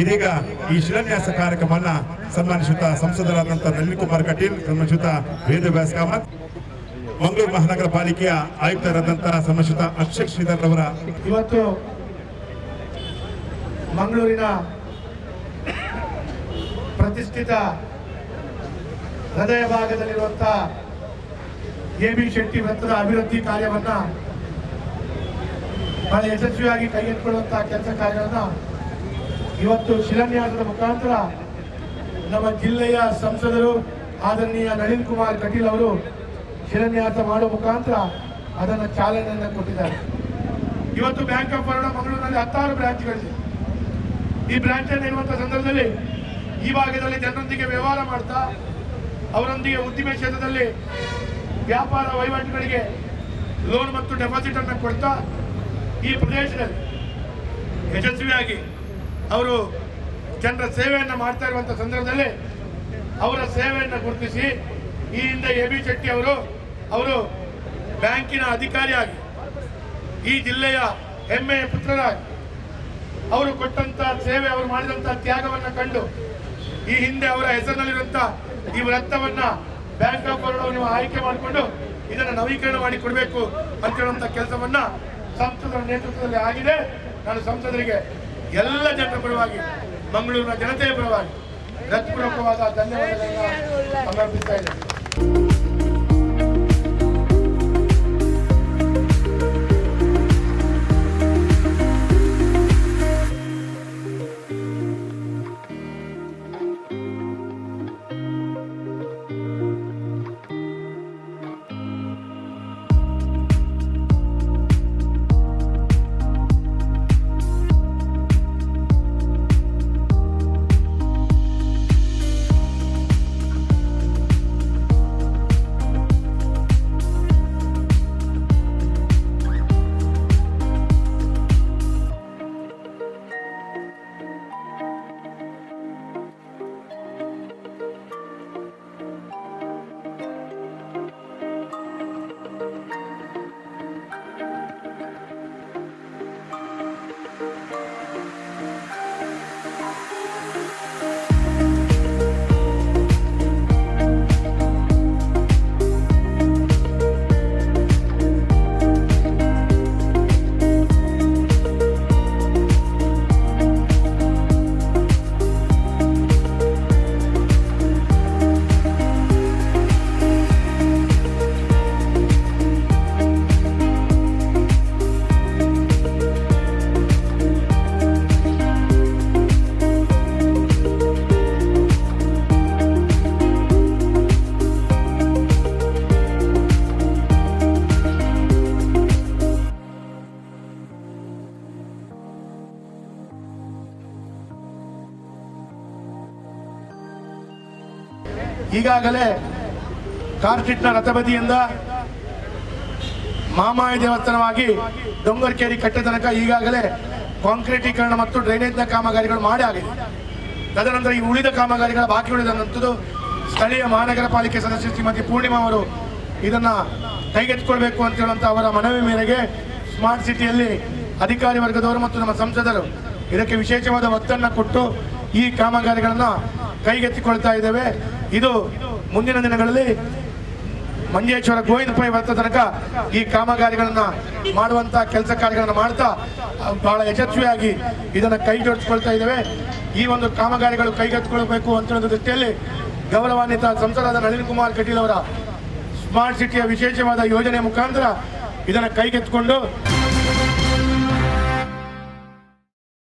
ಇದೀಗ ಈ ಶಿಲಾನ್ಯಾಸ ಕಾರ್ಯಕ್ರಮವನ್ನು ಸನ್ಮಾನಿಸುತ್ತ ಸಂಸದರಾದಂಥ ನಳಿನ್ ಕುಮಾರ್ ಕಟೀಲ್, ಸನ್ಮಾನಿಸುತ್ತ ವೇದವ್ಯಾಸ್ ಕಾಮತ್, ಮಂಗಳೂರು ಮಹಾನಗರ ಪಾಲಿಕೆಯ ಆಯುಕ್ತರಾದಂತಹ ಸನ್ಮಾನಿಸುತ್ತ ಅಕ್ಷಯ್ ಶ್ರೀಧರ್ ಅವರ ಇವತ್ತು ಮಂಗಳೂರಿನ ಪ್ರತಿಷ್ಠಿತ ಹೃದಯ ಭಾಗದಲ್ಲಿರುವಂತಹ ಎಬಿ ಶೆಟ್ಟಿ ವೃತ್ತದ ಅಭಿವೃದ್ಧಿ ಕಾರ್ಯವನ್ನ ಬಹಳ ಯಶಸ್ವಿಯಾಗಿ ಕೈಗೆತ್ತಿಕೊಳ್ಳುವಂತಹ ಕೆಲಸ ಕಾರ್ಯಗಳನ್ನ ಇವತ್ತು ಶಿಲಾನ್ಯಾಸದ ಮುಖಾಂತರ ನಮ್ಮ ಜಿಲ್ಲೆಯ ಸಂಸದರು ಆದರಣೀಯ ನಳಿನ್ ಕುಮಾರ್ ಕಟೀಲ್ ಅವರು ಶಿಲಾನ್ಯಾಸ ಮಾಡುವ ಮುಖಾಂತರ ಅದನ್ನು ಚಾಲನೆಯನ್ನು ಕೊಟ್ಟಿದ್ದಾರೆ. ಇವತ್ತು ಬ್ಯಾಂಕ್ ಆಫ್ ಬರೋಡಾ ಮಂಗಳೂರಿನಲ್ಲಿ 16 ಬ್ರಾಂಚ್ಗಳಿದೆ. ಈ ಬ್ರಾಂಚ್ ಅನ್ನು ಇರುವಂತಹ ಸಂದರ್ಭದಲ್ಲಿ ಈ ಭಾಗದಲ್ಲಿ ಜನರೊಂದಿಗೆ ವ್ಯವಹಾರ ಮಾಡ್ತಾ, ಅವರೊಂದಿಗೆ ಉದ್ದಿಮೆ ಕ್ಷೇತ್ರದಲ್ಲಿ ವ್ಯಾಪಾರ ವಹಿವಾಟುಗಳಿಗೆ ಲೋನ್ ಮತ್ತು ಡೆಪಾಸಿಟ್ ಅನ್ನು ಕೊಡ್ತಾ ಈ ಪ್ರದೇಶದಲ್ಲಿ ಯಶಸ್ವಿಯಾಗಿ ಅವರು ಜನರ ಸೇವೆಯನ್ನು ಮಾಡ್ತಾ ಇರುವಂತಹ ಸಂದರ್ಭದಲ್ಲಿ ಅವರ ಸೇವೆಯನ್ನು ಗುರುತಿಸಿ ಈ ಹಿಂದೆ ಎಬಿ ಶೆಟ್ಟಿ ಅವರು ಬ್ಯಾಂಕಿನ ಅಧಿಕಾರಿಯಾಗಿ ಈ ಜಿಲ್ಲೆಯ ಹೆಮ್ಮೆಯ ಪುತ್ರರಾಗಿ ಅವರು ಕೊಟ್ಟಂತ ಸೇವೆ, ಅವರು ಮಾಡಿದಂತಹ ತ್ಯಾಗವನ್ನು ಕಂಡು ಈ ಹಿಂದೆ ಅವರ ಹೆಸರಿನಲ್ಲಿರುವಂತಹ ಈ ವೃತ್ತವನ್ನ ಬ್ಯಾಂಕ್ ಆಫ್ ಬರೋಡಾ ನೀವು ಆಯ್ಕೆ ಮಾಡಿಕೊಂಡು ಇದನ್ನು ನವೀಕರಣ ಮಾಡಿ ಕೊಡಬೇಕು ಅಂತ ಹೇಳುವಂತ ಕೆಲಸವನ್ನ ಸಂಸದರ ನೇತೃತ್ವದಲ್ಲಿ ಆಗಿದೆ. ನಾನು ಸಂಸದರಿಗೆ ಎಲ್ಲ ಜನರ ಪರವಾಗಿ, ಮಂಗಳೂರಿನ ಜನತೆಯ ಪರವಾಗಿ ಹೃತ್ಪೂರ್ವಕವಾದ ಧನ್ಯವಾದಗಳನ್ನು ಸಮರ್ಪಿಸ್ತಾ ಇದ್ದೇನೆ. ಈಗಾಗಲೇ ಕಾರ್ಟಿಟ್ನ ರಥಬದಿಯಿಂದ ಮಾಮಾಯ ದೇವಸ್ಥಾನವಾಗಿ ಡೊಂಗರ್ಕೇರಿ ಕಟ್ಟೆ ತನಕ ಈಗಾಗಲೇ ಕಾಂಕ್ರೀಟೀಕರಣ ಮತ್ತು ಡ್ರೈನೇಜ್ನ ಕಾಮಗಾರಿಗಳು ಮಾಡಿ ಆಗಿದೆ. ತದನಂತರ ಈ ಉಳಿದ ಕಾಮಗಾರಿಗಳ ಬಾಕಿ ಉಳಿದಂಥದ್ದು ಸ್ಥಳೀಯ ಮಹಾನಗರ ಪಾಲಿಕೆ ಸದಸ್ಯೆ ಶ್ರೀಮತಿ ಪೂರ್ಣಿಮಾ ಅವರು ಇದನ್ನ ಕೈಗೆತ್ತಿಕೊಳ್ಬೇಕು ಅಂತ ಹೇಳುವಂತ ಅವರ ಮನವಿ ಮೇರೆಗೆ ಸ್ಮಾರ್ಟ್ ಸಿಟಿಯಲ್ಲಿ ಅಧಿಕಾರಿ ವರ್ಗದವರು ಮತ್ತು ನಮ್ಮ ಸಂಸದರು ಇದಕ್ಕೆ ವಿಶೇಷವಾದ ಒತ್ತನ್ನು ಕೊಟ್ಟು ಈ ಕಾಮಗಾರಿಗಳನ್ನ ಕೈಗೆತ್ತಿಕೊಳ್ತಾ ಇದ್ದೇವೆ. ಇದು ಮುಂದಿನ ದಿನಗಳಲ್ಲಿ ಮಂಜೇಶ್ವರ ಗೋವಿಂದ ಪೈ ವೃತ್ತ ತನಕ ಈ ಕಾಮಗಾರಿಗಳನ್ನ ಮಾಡುವಂತಹ ಕೆಲಸ ಕಾರ್ಯಗಳನ್ನ ಮಾಡ್ತಾ ಬಹಳ ಯಶಸ್ವಿಯಾಗಿ ಇದನ್ನ ಕೈ ಜೋಡಿಸಿಕೊಳ್ತಾ ಇದ್ದೇವೆ. ಈ ಒಂದು ಕಾಮಗಾರಿಗಳು ಕೈಗೆತ್ತಿಕೊಳ್ಳಬೇಕು ಅಂತ ಹೇಳೋ ದೃಷ್ಟಿಯಲ್ಲಿ ಗೌರವಾನ್ವಿತ ಸಂಸದರಾದ ನಳಿನ್ ಕುಮಾರ್ ಕಟೀಲ್ ಅವರ ಸ್ಮಾರ್ಟ್ ಸಿಟಿಯ ವಿಶೇಷವಾದ ಯೋಜನೆ ಮುಖಾಂತರ ಇದನ್ನ ಕೈಗೆತ್ತಿಕೊಂಡು